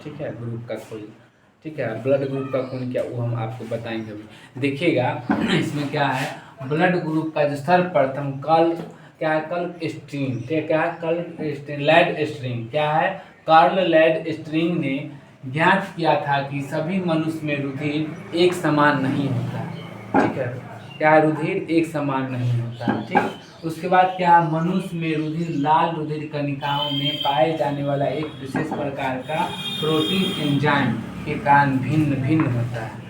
ठीक है, ग्रुप का कोई, ठीक है, ब्लड ग्रुप का खून क्या, वो हम आपको बताएंगे अभी। देखिएगा इसमें क्या है, ब्लड ग्रुप का जो सर्वप्रथम कल क्या है, कल स्ट्रिंग, क्या है, कल स्ट्रिंग लैड स्ट्रिंग क्या है, कार्ल लैड स्ट्रिंग ने ज्ञात किया था कि सभी मनुष्य में रुधिर एक समान नहीं होता, ठीक है, क्या रुधिर एक समान नहीं होता, ठीक। उसके बाद क्या, मनुष्य में रुधिर लाल रुधिर कणिकाओं में पाए जाने वाला एक विशेष प्रकार का प्रोटीन एंजाइम के कारण भिन्न भिन्न होता है।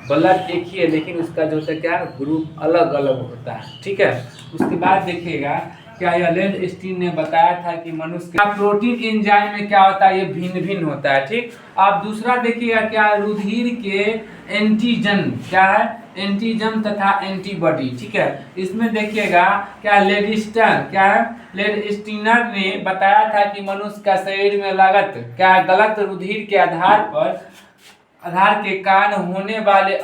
ब्लड एक ही है लेकिन उसका जो है क्या, ग्रुप अलग अलग होता है, ठीक है। उसके बाद देखिएगा क्या, लैड स्टीन ने बताया था कि मनुष्य का प्रोटीन एंजाइम में क्या होता है, ये भिन्न भिन्न होता है, ठीक। आप दूसरा देखिएगा क्या, रुधिर के एंटीजन क्या है, एंटीजन तथा एंटीबॉडी, ठीक है। इसमें देखिएगा क्या, लेडिस्टर क्या है, लेडस्टीनर ने बताया था कि मनुष्य का शरीर में गलत रुधिर के आधार के कारण होने वाले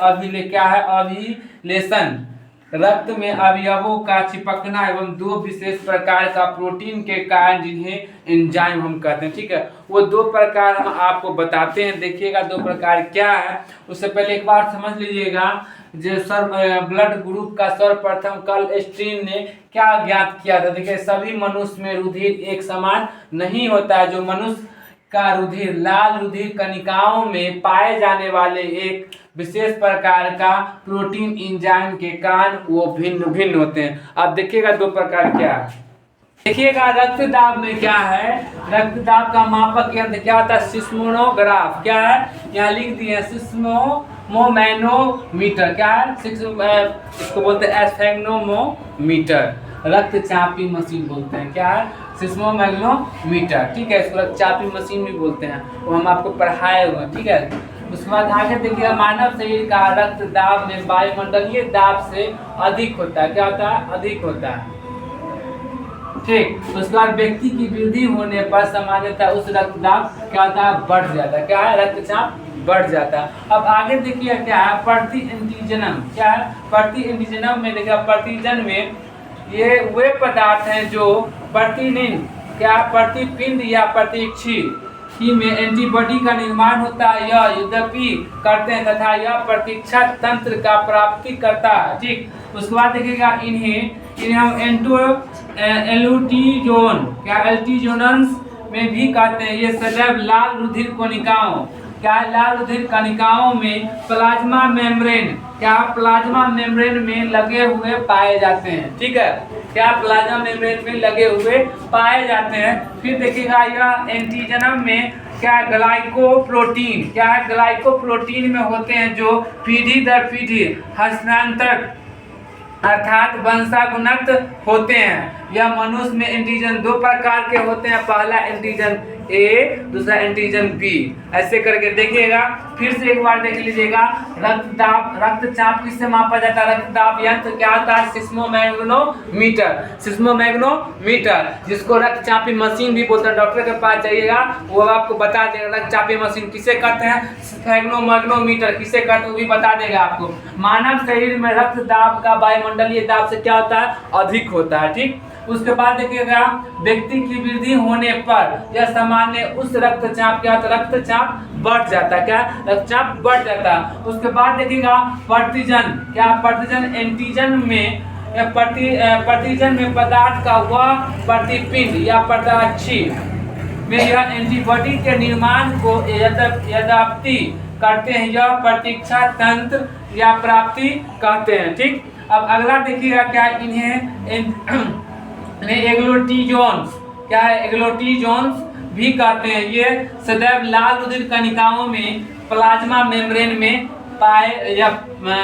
अभिलेशन, रक्त में अवयवों का चिपकना एवं दो विशेष प्रकार का प्रोटीन के कारण जिन्हें एंजाइम हम कहते हैं, ठीक है। वो दो प्रकार हम आपको बताते हैं, देखिएगा दो प्रकार क्या है। उससे पहले एक बार समझ लीजिएगा, जो ब्लड ग्रुप का सर्वप्रथम कार्ल स्ट्रीन ने क्या ज्ञात किया था। देखिए सभी मनुष्य में रुधिर एक समान नहीं होता है, जो मनुष्य का रुधिर लाल रुधिर कणिकाओं में पाए जाने वाले एक विशेष प्रकार का प्रोटीन एंजाइम के कारण वो भिन्न भिन्न होते हैं। अब देखिएगा दो प्रकार क्या है। देखिएगा रक्तदाब में क्या है, रक्तदाब का मापक यंत्र क्या होता है, सिस्मोग्राफ क्या है, यहाँ लिख दिए सिस्मोमैनोमीटर क्या है, इसको बोलते हैं एस्फेग्नोमीटर, रक्तचापी मशीन बोलते हैं, क्या है, सिस्मोमैग्नोमीटर, ठीक है। इसको रक्तचापी मशीन भी बोलते हैं, वो हम आपको पढ़ाए हुए, ठीक है। उसके बाद आगे देखिएगा, मानव शरीर का रक्तदाब में वायुमंडलीय दाब से अधिक होता है, क्या होता है, अधिक होता है, ठीक। उसके बाद व्यक्ति की वृद्धि होने पर सामान्यतः उस रक्तदाब क्या होता है, बढ़ जाता है, क्या है, रक्तचाप बढ़ जाता है। अब आगे देखिए क्या है, प्रति एंटीजनम क्या है, प्रति एंटीजनम में देखिए प्रतिजन में ये वे पदार्थ हैं जो प्रतिनिंद क्या, प्रतिपिंड या प्रतिक्षी ही में एंटीबॉडी का निर्माण होता है, यह यद्यपि करते हैं तथा यह प्रतीक्षा तंत्र का प्राप्ति करता है, ठीक। उसके बाद देखिएगा इन्हें हम एल्यूटीजोन क्या, एल्टीजोनस में भी कहते हैं। ये सदैव लाल रुधिर कणिकाओं क्या, लाल रुधिर कणिकाओं में प्लाज्मा मेम्ब्रेन क्या, प्लाज्मा मेम्ब्रेन में लगे हुए पाए जाते हैं, ठीक है, क्या प्लाज्मा मेम्ब्रेन में लगे हुए पाए जाते हैं। फिर देखिएगा यह एंटीजनम में क्या, ग्लाइकोप्रोटीन क्या है, ग्लाइकोप्रोटीन में होते हैं जो पीढ़ी दर पीढ़ी हस्तांतरण अर्थात वंशानुगत होते हैं। यह मनुष्य में एंटीजन दो प्रकार के होते हैं, पहला एंटीजन ए, दूसरा एंटीजन बी, ऐसे करके देखिएगा। फिर से एक बार देख लीजिएगा, रक्तदाब रक्तचाप किससे मापा जाता है, रक्तदाब यंत्र क्या होता है, सिस्मोमैग्नोमीटर, सिस्मोमैग्नोमीटर जिसको रक्तचापी मशीन भी बोलते हैं। डॉक्टर के पास जाइएगा वो आपको बता देगा रक्तचापी मशीन किसे कहते हैं, सिस्मोमैग्नोमीटर किसे कहते हैं वो भी बता देगा आपको। मानव शरीर में रक्तदाब का वायुमंडलीय दाब से क्या होता है, अधिक होता है, ठीक। उसके बाद देखिएगा, व्यक्ति की वृद्धि होने पर यह सामान्य उस रक्तचाप क्या होता है, रक्तचाप बढ़ जाता है, क्या रक्तचाप बढ़ जाता है। उसके बाद देखिएगा प्रतिजन क्या, प्रतिजन एंटीजन में प्रतिजन में पदार्थ का वह प्रतिपिंड या पदार्थी में यह एंटीबॉडी के निर्माण को यदाप्ति करते हैं, यह प्रतीक्षा तंत्र या प्राप्ति कहते हैं, ठीक। अब अगला देखिएगा क्या, इन्हें एग्लूटीजोन्स क्या है, एग्लूटीजोन्स भी कहते हैं। ये सदैव लाल रुधिर कणिकाओं में प्लाज्मा मेम्ब्रेन में पाए या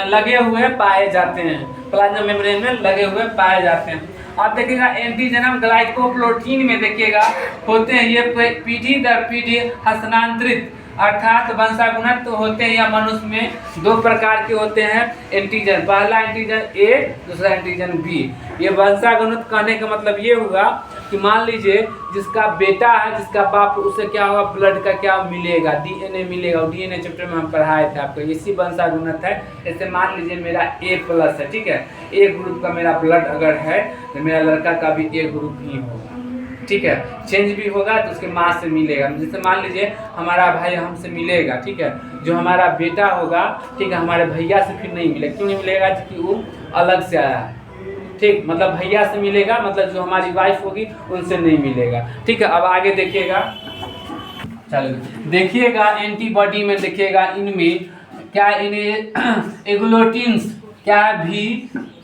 लगे हुए पाए जाते हैं, प्लाज्मा मेम्ब्रेन में लगे हुए पाए जाते हैं। आप देखिएगा एंटीजनम ग्लाइकोप्रोटीन में देखिएगा होते हैं, ये पीढ़ी दर पीढ़ी हस्तांतरित अर्थात वंशानुगत होते हैं। या मनुष्य में दो प्रकार के होते हैं एंटीजन, पहला एंटीजन ए, दूसरा एंटीजन बी। ये वंशानुगत कहने का मतलब ये हुआ कि मान लीजिए जिसका बेटा है, जिसका बाप, उसे क्या होगा, ब्लड का क्या मिलेगा, डीएनए मिलेगा। डीएनए चैप्टर में हम पढ़ाए थे आपको, इसी वंशानुगत है। जैसे मान लीजिए मेरा ए प्लस है, ठीक है, ए ग्रुप का मेरा ब्लड अगर है तो मेरा लड़का का भी ए ग्रुप ही होगा, ठीक है, चेंज भी होगा तो उसके माँ से मिलेगा। जैसे मान लीजिए हमारा भाई हमसे मिलेगा, ठीक है, जो हमारा बेटा होगा, ठीक है, हमारे भैया से फिर नहीं मिलेगा। क्यों नहीं मिलेगा? क्योंकि वो अलग से आया है, ठीक, मतलब भैया से मिलेगा, मतलब जो हमारी वाइफ होगी उनसे नहीं मिलेगा। ठीक है, अब आगे देखिएगा, चलो देखिएगा एंटीबॉडी में देखिएगा इनमें क्या, इन्हें एग्लूटिन्स क्या भी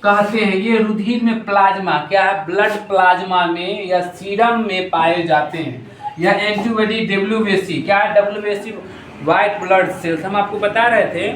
कहते हैं। ये रुधिर में प्लाज्मा क्या है, ब्लड प्लाज्मा में या सीरम में पाए जाते हैं। यह एंटीबॉडी WBC क्या है, WBC वाइट ब्लड सेल्स। हम आपको बता रहे थे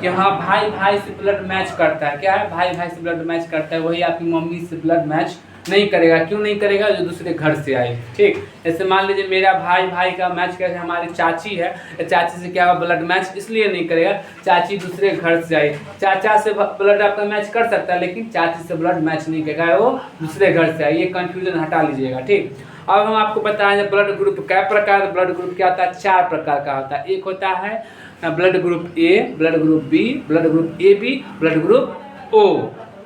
कि हाँ भाई भाई से ब्लड मैच करता है। क्या है, भाई भाई से ब्लड मैच करता है, वही आपकी मम्मी से ब्लड मैच नहीं करेगा। क्यों नहीं करेगा? जो दूसरे घर से आए। ठीक, जैसे मान लीजिए मेरा भाई भाई का मैच कैसे, हमारी चाची है, चाची से क्या होगा, ब्लड मैच इसलिए नहीं करेगा, चाची दूसरे घर से आई। चाचा से ब्लड आपका मैच कर सकता है, लेकिन चाची से ब्लड मैच नहीं करेगा, वो दूसरे घर से आई। ये कंफ्यूजन हटा लीजिएगा। ठीक, अब हम आपको बताएं ब्लड ग्रुप क्या प्रकार, ब्लड ग्रुप क्या होता है, 4 प्रकार का होता है। एक होता है blood group A, blood group B, blood group AB, blood group O।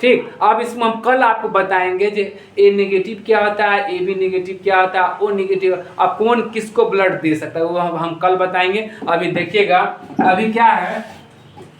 ठीक, अब इसमें हम कल आपको बताएंगे जो A नेगेटिव क्या होता है, AB नेगेटिव क्या होता है, O नेगेटिव, अब कौन किसको ब्लड दे सकता है वो हम कल बताएंगे। अभी देखिएगा, अभी क्या है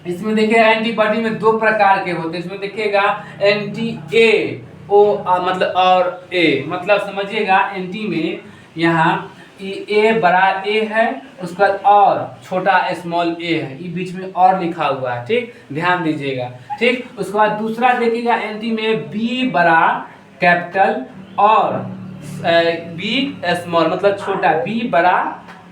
इसमें, देखिएगा एंटीबॉडी में 2 प्रकार के होते हैं। इसमें देखिएगा एंटी A O मतलब और A, मतलब समझिएगा एंटी में यहाँ A बड़ा A है, उसके बाद और छोटा स्मॉल a है, ये बीच में और लिखा हुआ है। ठीक, ध्यान दीजिएगा। ठीक, उसके बाद दूसरा देखिएगा एंटी में B बड़ा कैपिटल और B स्मॉल, मतलब छोटा, B बड़ा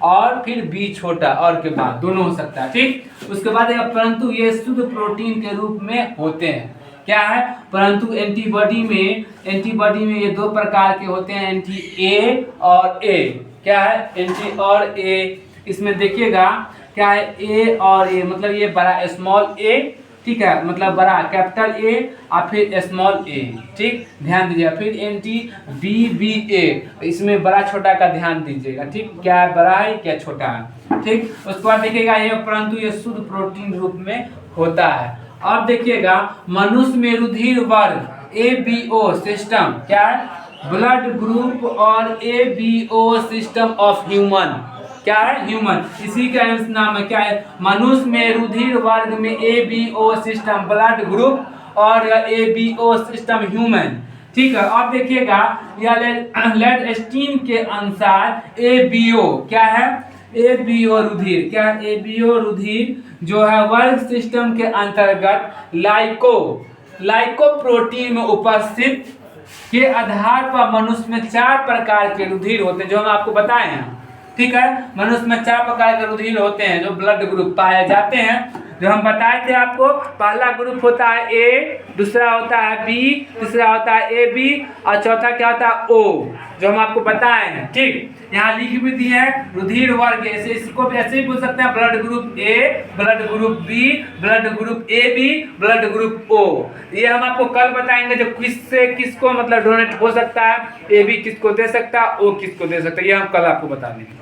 और फिर B छोटा, और के बाद दोनों हो सकता है। ठीक, उसके बाद परंतु ये शुद्ध प्रोटीन के रूप में होते हैं। क्या है, परंतु एंटीबॉडी में ये 2 प्रकार के होते हैं, एंटी A और A। क्या है, एंटी और A। इसमें देखिएगा क्या है, A और A, मतलब ये बड़ा स्मॉल a, ठीक है, मतलब बड़ा कैपिटल A और फिर स्मॉल a। ठीक, ध्यान दीजिएगा। फिर एंटी BBA, इसमें बड़ा छोटा का ध्यान दीजिएगा। ठीक, क्या बड़ा है क्या छोटा है। ठीक, उसके बाद देखिएगा ये परंतु ये शुद्ध प्रोटीन रूप में होता है। अब देखिएगा मनुष्य में रुधिर वर्ग ABO सिस्टम क्या है, ब्लड ग्रुप और ABO सिस्टम ऑफ ह्यूमन क्या है, ह्यूमन, इसी का नाम है क्या है, मनुष्य में रुधिर वर्ग में ABO सिस्टम ब्लड ग्रुप और ABO सिस्टम ह्यूमन। ठीक है, अब देखिएगा लेडस्टीन के अनुसार ABO क्या है, ABO रुधिर क्या है, ABO रुधिर जो है वर्ग सिस्टम के अंतर्गत लाइको प्रोटीन में उपस्थित के आधार पर मनुष्य में 4 प्रकार के रुधिर होते हैं, जो हम आपको बताए हैं। ठीक है, मनुष्य में 4 प्रकार के रुधिर होते हैं जो ब्लड ग्रुप पाए जाते हैं, जो हम बताए थे आपको। पहला ग्रुप होता है A, दूसरा होता है B, तीसरा होता है AB और चौथा क्या होता है O, जो हम आपको बताए हैं। ठीक, यहाँ लिख भी दिए हैं रुधिर वर्ग, ऐसे इसको भी ऐसे ही बोल सकते हैं, blood group A, blood group B, blood group AB, blood group O। ये हम आपको कल बताएंगे जो किससे किसको मतलब डोनेट हो सकता है, AB किसको दे सकता है, O किसको दे सकता है, ये हम कल आपको बता देंगे।